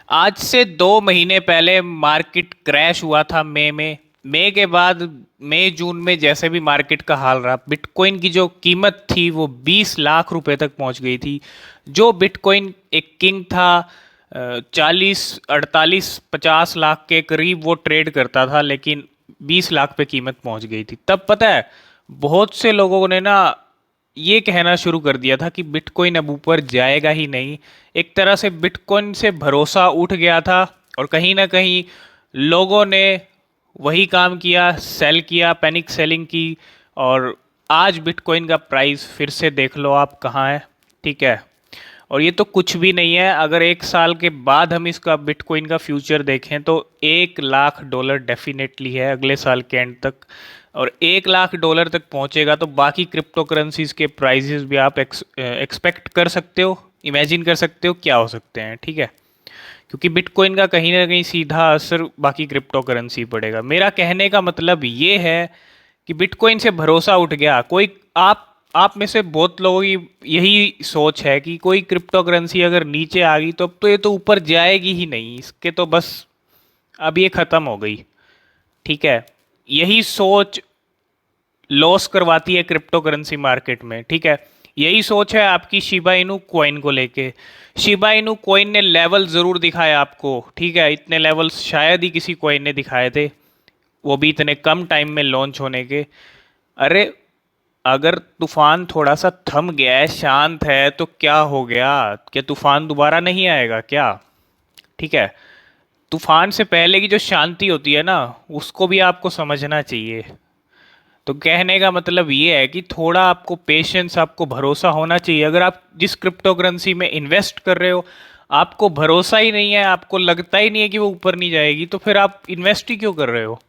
आज से 2 महीने पहले मार्केट क्रैश हुआ था मई में। मई के बाद मई जून में जैसे भी मार्केट का हाल रहा, बिटकॉइन की जो कीमत थी वो 20 लाख रुपए तक पहुंच गई थी। जो बिटकॉइन एक किंग था, 40 48 50 लाख के करीब वो ट्रेड करता था, लेकिन 20 लाख पे कीमत पहुंच गई थी। तब पता है, बहुत से लोगों ने ना ये कहना शुरू कर दिया था कि बिटकॉइन अब ऊपर जाएगा ही नहीं। एक तरह से बिटकॉइन से भरोसा उठ गया था, और कहीं ना कहीं लोगों ने वही काम किया, सेल किया, पैनिक सेलिंग की। और आज बिटकॉइन का प्राइस फिर से देख लो आप कहाँ है। ठीक है, और ये तो कुछ भी नहीं है। अगर 1 साल के बाद हम इसका बिटकॉइन का फ्यूचर देखें तो $1 लाख डेफिनेटली है अगले साल के एंड तक। और $1 लाख तक पहुंचेगा तो बाकी क्रिप्टो करेंसीज के प्राइजेस भी आप एक्सपेक्ट कर सकते हो, इमेजिन कर सकते हो क्या हो सकते हैं। ठीक है, क्योंकि बिटकॉइन का कहीं ना कहीं सीधा असर बाकी क्रिप्टो करेंसी पड़ेगा। मेरा कहने का मतलब ये है कि बिटकॉइन से भरोसा उठ गया। कोई आप में से बहुत लोगों की यही सोच है कि कोई क्रिप्टो करेंसी अगर नीचे आ गई तो अब तो ये तो ऊपर जाएगी ही नहीं, इसके तो बस अब ये खत्म हो गई। ठीक है, यही सोच लॉस करवाती है क्रिप्टो करेंसी मार्केट में। ठीक है, यही सोच है आपकी शिबा इनू कॉइन को लेके। शिबा इनू कॉइन ने लेवल ज़रूर दिखाए आपको। ठीक है, इतने लेवल्स शायद ही किसी कॉइन ने दिखाए थे, वो भी इतने कम टाइम में लॉन्च होने के। अरे, अगर तूफान थोड़ा सा थम गया है, शांत है, तो क्या हो गया? क्या तूफान दोबारा नहीं आएगा क्या? ठीक है, तूफान से पहले की जो शांति होती है ना, उसको भी आपको समझना चाहिए। तो कहने का मतलब ये है कि थोड़ा आपको पेशेंस, आपको भरोसा होना चाहिए। अगर आप जिस क्रिप्टो करेंसी में इन्वेस्ट कर रहे हो, आपको भरोसा ही नहीं है, आपको लगता ही नहीं है कि वो ऊपर नहीं जाएगी, तो फिर आप इन्वेस्ट ही क्यों कर रहे हो?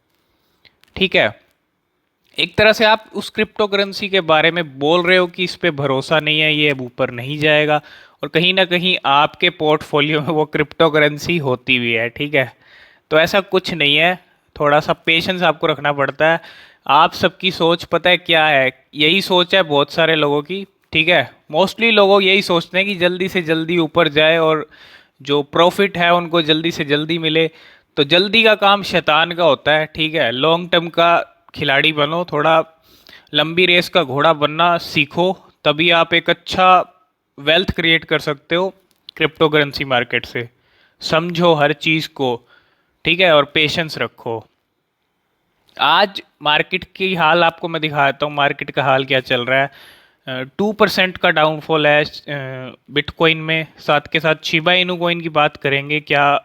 ठीक है, एक तरह से आप उस क्रिप्टो करेंसी के बारे में बोल रहे हो कि इस पे भरोसा नहीं है, ये अब ऊपर नहीं जाएगा, और कहीं ना कहीं आपके पोर्टफोलियो में वो क्रिप्टो करेंसी होती भी है। ठीक है, तो ऐसा कुछ नहीं है। थोड़ा सा पेशेंस आपको रखना पड़ता है। आप सबकी सोच पता है क्या है? यही सोच है बहुत सारे लोगों की। ठीक है, मोस्टली लोग यही सोचते हैं कि जल्दी से जल्दी ऊपर जाए और जो प्रॉफिट है उनको जल्दी से जल्दी मिले। तो जल्दी का काम शैतान का होता है। ठीक है, लॉन्ग टर्म का खिलाड़ी बनो, थोड़ा लंबी रेस का घोड़ा बनना सीखो, तभी आप एक अच्छा वेल्थ क्रिएट कर सकते हो क्रिप्टो करेंसी मार्केट से। समझो हर चीज़ को। ठीक है, और पेशेंस रखो। आज मार्केट की हाल आपको मैं दिखाता हूँ, मार्केट का हाल क्या चल रहा है। 2% का डाउनफॉल है बिटकॉइन में। साथ के साथ शिबा इनू कॉइन की बात करेंगे, क्या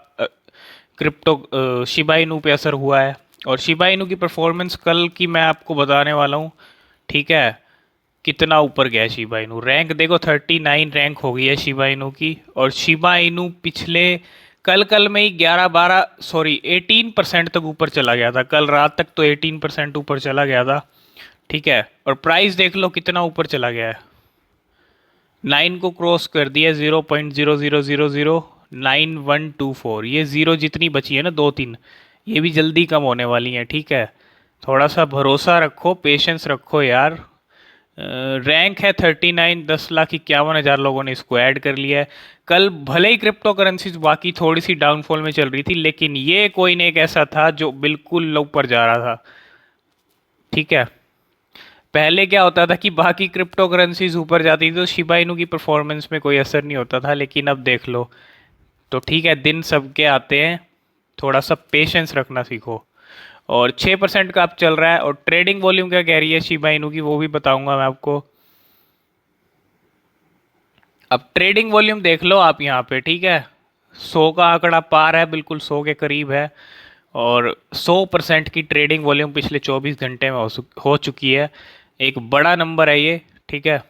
क्रिप्टो शिबा इनू पे असर हुआ है। और शिबा इनू की परफॉर्मेंस कल की मैं आपको बताने वाला हूँ। ठीक है, कितना ऊपर गया है शिबा इनू। रैंक देखो, 39 रैंक हो गई है शिबा इनू की। और शिबा इनू पिछले कल कल में ही 18% तक ऊपर चला गया था। कल रात तक तो 18% ऊपर चला गया था। ठीक है, और प्राइस देख लो कितना ऊपर चला गया है। 9 को क्रॉस कर दिया, 0.00009124। ये ज़ीरो जितनी बची है ना, दो तीन, ये भी जल्दी कम होने वाली हैं। ठीक है, थोड़ा सा भरोसा रखो, पेशेंस रखो यार। रैंक है 39, 10,51,000 लोगों ने इसको ऐड कर लिया है। कल भले ही क्रिप्टो करेंसीज बाकी थोड़ी सी डाउनफॉल में चल रही थी, लेकिन ये कोइन एक ऐसा था जो बिल्कुल ऊपर जा रहा था। ठीक है, पहले क्या होता था कि बाकी क्रिप्टो करेंसीज ऊपर जाती थी तो शिबा इनू की परफॉर्मेंस में कोई असर नहीं होता था, लेकिन अब देख लो। तो ठीक है, दिन सबके आते हैं, थोड़ा सा पेशेंस रखना सीखो। और 6% का अब चल रहा है। और ट्रेडिंग वॉल्यूम क्या कह रही है शिबा इनू की, वो भी बताऊंगा मैं आपको। अब ट्रेडिंग वॉल्यूम देख लो आप यहाँ पे। ठीक है, 100 का आंकड़ा पार है, बिल्कुल 100 के करीब है। और 100% की ट्रेडिंग वॉल्यूम पिछले 24 घंटे में हो चुकी है। एक बड़ा नंबर है ये। ठीक है,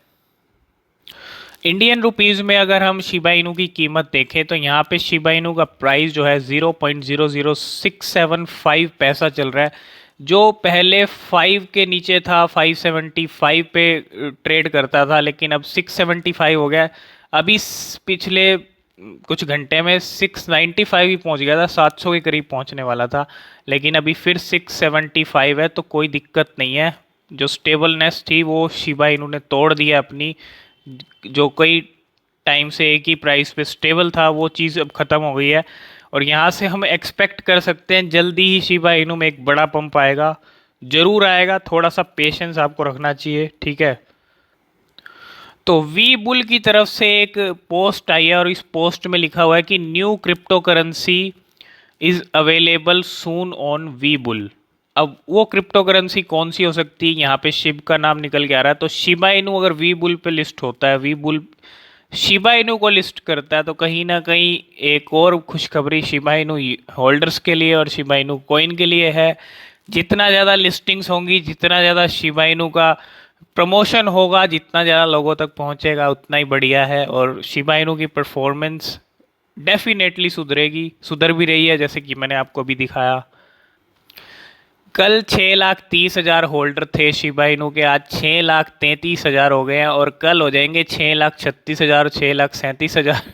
इंडियन रुपीज़ में अगर हम शिबा इनू की कीमत देखें तो यहाँ पे शिबा इनू का प्राइस जो है 0.00675 पैसा चल रहा है, जो पहले 5 के नीचे था। 575 पे ट्रेड करता था, लेकिन अब 675 हो गया है। अभी पिछले कुछ घंटे में 695 ही पहुंच गया था, 700 के करीब पहुंचने वाला था, लेकिन अभी फिर 675 है। तो कोई दिक्कत नहीं है, जो स्टेबलनेस थी वो शिबा इनू ने तोड़ दिया अपनी। जो कोई टाइम से एक ही प्राइस पे स्टेबल था, वो चीज़ अब ख़त्म हो गई है। और यहाँ से हम एक्सपेक्ट कर सकते हैं जल्दी ही शिबा इनू में एक बड़ा पंप आएगा, ज़रूर आएगा, थोड़ा सा पेशेंस आपको रखना चाहिए, ठीक है। तो वी बुल की तरफ से एक पोस्ट आई है और इस पोस्ट में लिखा हुआ है कि new crypto currency is available soon on Webull. अब वो क्रिप्टो करेंसी कौन सी हो सकती है, यहाँ पे शिब का नाम निकल के आ रहा है। तो शिबा इनू अगर वी बुल पे लिस्ट होता है, वी बुल शिबा इनू को लिस्ट करता है, तो कहीं ना कहीं एक और खुशखबरी शिबा इनू होल्डर्स के लिए और शिबा इनू कॉइन के लिए है। जितना ज़्यादा लिस्टिंग्स होंगी, जितना ज़्यादा शिबा इनू का प्रमोशन होगा, जितना ज़्यादा लोगों तक पहुंचेगा, उतना ही बढ़िया है। और शिबा इनू की परफॉर्मेंस डेफिनेटली सुधरेगी, सुधर भी रही है, जैसे कि मैंने आपको भी दिखाया। कल 6,30,000 होल्डर थे शिबा इनू के, आज 6,33,000 हो गए हैं और कल हो जाएंगे 6,36,000, 6,37,000।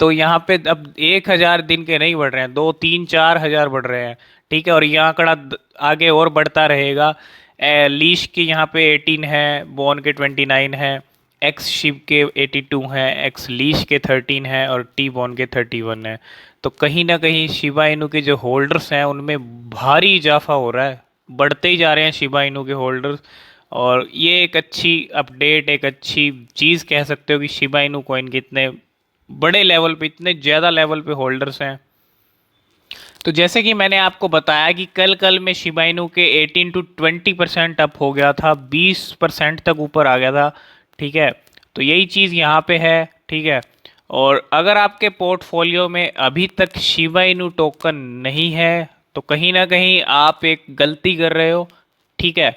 तो यहाँ पे अब 1,000 दिन के नहीं बढ़ रहे हैं, 2, 3, 4 हज़ार बढ़ रहे हैं, ठीक है। और ये आंकड़ा आगे और बढ़ता रहेगा। लीश के यहाँ पे 18 है, बॉन के 29 है, एक्स शिप के 82 हैं, एक्स लीश के 13 हैं और टी बॉन के 31 है। तो कहीं ना कहीं शिबा इनू के जो होल्डर्स हैं उनमें भारी इजाफा हो रहा है, बढ़ते ही जा रहे हैं शिबा इनू के होल्डर्स। और ये एक अच्छी अपडेट, एक अच्छी चीज़ कह सकते हो कि शिबा इनू कॉइन के इतने बड़े लेवल पे, इतने ज़्यादा लेवल पे होल्डर्स हैं। तो जैसे कि मैंने आपको बताया कि कल कल में शिबा इनू के 18 to 20% अप हो गया था, 20% तक ऊपर आ गया था, ठीक है। तो यही चीज़ यहाँ पे है, ठीक है। और अगर आपके पोर्टफोलियो में अभी तक शिबा इनू टोकन नहीं है तो कहीं ना कहीं आप एक गलती कर रहे हो, ठीक है।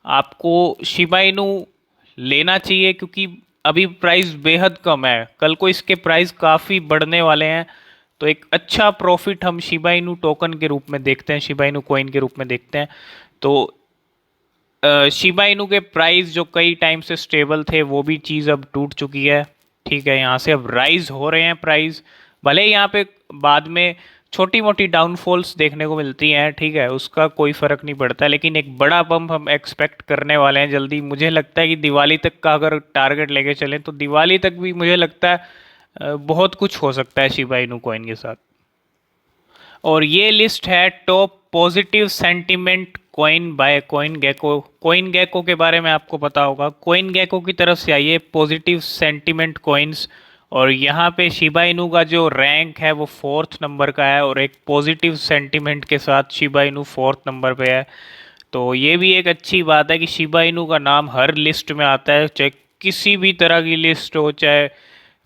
आपको शिबा इनू लेना चाहिए क्योंकि अभी प्राइस बेहद कम है, कल को इसके प्राइस काफ़ी बढ़ने वाले हैं। तो एक अच्छा प्रॉफिट हम शिबा इनू टोकन के रूप में देखते हैं, शिबा इनू कॉइन के रूप में देखते हैं। तो शिबा इनू के प्राइस जो कई टाइम से स्टेबल थे वो भी चीज़ अब टूट चुकी है, ठीक है। यहाँ से अब राइज हो रहे हैं प्राइस, भले ही यहाँ पे बाद में छोटी मोटी डाउनफॉल्स देखने को मिलती हैं, ठीक है, उसका कोई फ़र्क नहीं पड़ता, लेकिन एक बड़ा पंप हम एक्सपेक्ट करने वाले हैं जल्दी। मुझे लगता है कि दिवाली तक का अगर टारगेट लेके चलें तो दिवाली तक भी मुझे लगता है बहुत कुछ हो सकता है शिबा इनू कॉइन के साथ। और ये लिस्ट है top positive sentiment coin by CoinGecko. CoinGecko के बारे में आपको पता होगा, कॉइन गैको की तरफ से आई है पॉजिटिव सेंटिमेंट कॉइन्स। और यहाँ पे शिबा इनू का जो रैंक है वो 4th नंबर का है और एक पॉजिटिव सेंटिमेंट के साथ शिबा इनू 4th नंबर पे है। तो ये भी एक अच्छी बात है कि शिबा इनू का नाम हर लिस्ट में आता है, चाहे किसी भी तरह की लिस्ट हो, चाहे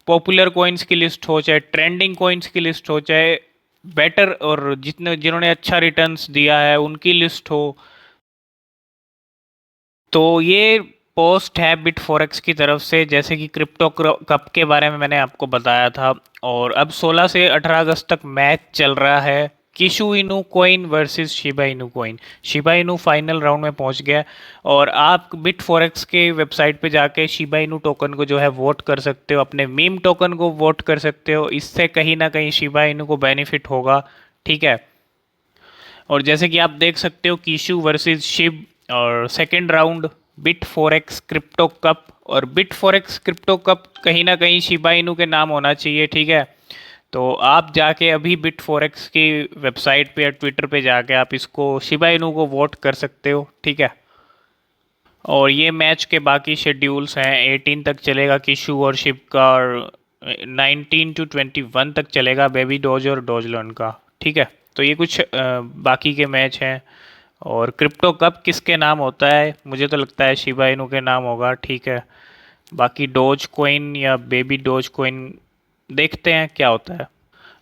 पॉपुलर कॉइन्स की लिस्ट हो, चाहे ट्रेंडिंग कॉइन्स की लिस्ट हो, चाहे बेटर और जिन्होंने अच्छा रिटर्न्स दिया है उनकी लिस्ट हो। तो ये पोस्ट है बिट फॉरेक्स की तरफ से, जैसे कि क्रिप्टो कप के बारे में मैंने आपको बताया था। और अब 16 से 18 अगस्त तक मैच चल रहा है, Kishu Inu coin versus Shiba Inu coin. Shiba Inu final round में पहुंच गया और आप बिट फॉरेक्स के वेबसाइट पे जाके शिबा इनू टोकन को जो है वोट कर सकते हो, अपने मीम टोकन को वोट कर सकते हो। इससे कहीं ना कहीं शिबा इनू को बेनिफिट होगा, ठीक है। और जैसे कि आप देख सकते हो किशु वर्सेस शिब, और second round bit forex crypto cup. और बिट फॉरेक्स क्रिप्टो कप कहीं ना कहीं शिबा इनू के नाम होना चाहिए, ठीक है। तो आप जाके अभी बिट फॉरेक्स की वेबसाइट पे या ट्विटर पे जाके आप इसको शिबा इनू को वोट कर सकते हो, ठीक है। और ये मैच के बाकी शेड्यूल्स हैं, 18 तक चलेगा किशु और शिब का, और 19 to 21 तक चलेगा बेबी डोज और डोजलॉन का, ठीक है। तो ये कुछ बाकी के मैच हैं। और क्रिप्टो कप किसके नाम होता है, मुझे तो लगता है शिबा इनू के नाम होगा, ठीक है। बाकी डोज कोइन या बेबी डोज कोइन देखते हैं क्या होता है।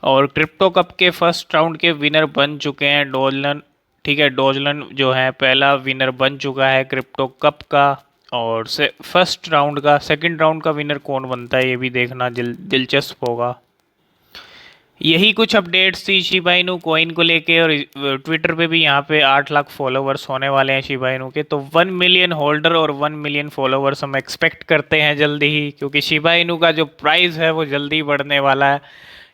और क्रिप्टो कप के फर्स्ट राउंड के विनर बन चुके हैं डोजलन, ठीक है। डोजलन जो है पहला विनर बन चुका है क्रिप्टो कप का। और से फर्स्ट राउंड का, सेकंड राउंड का विनर कौन बनता है ये भी देखना दिलचस्प होगा। यही कुछ अपडेट्स थी शिबा इनू कॉइन को लेके। और ट्विटर पे भी यहाँ पे 8 लाख फॉलोवर्स होने वाले हैं शिबा इनू के। तो 1 मिलियन होल्डर और 1 मिलियन फॉलोवर्स हम एक्सपेक्ट करते हैं जल्दी ही, क्योंकि शिबा इनू का जो प्राइस है वो जल्दी बढ़ने वाला है।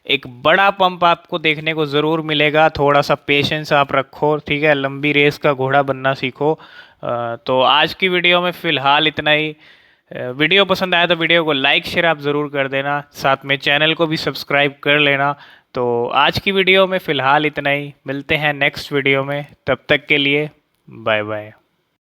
एक बड़ा पंप आपको देखने को ज़रूर मिलेगा, थोड़ा सा पेशेंस आप रखो, ठीक है। लंबी रेस का घोड़ा बनना सीखो। तो आज की वीडियो में फ़िलहाल इतना ही। वीडियो पसंद आया तो वीडियो को लाइक शेयर आप ज़रूर कर देना, साथ में चैनल को भी सब्सक्राइब कर लेना। तो आज की वीडियो में फ़िलहाल इतना ही, मिलते हैं नेक्स्ट वीडियो में, तब तक के लिए बाय बाय।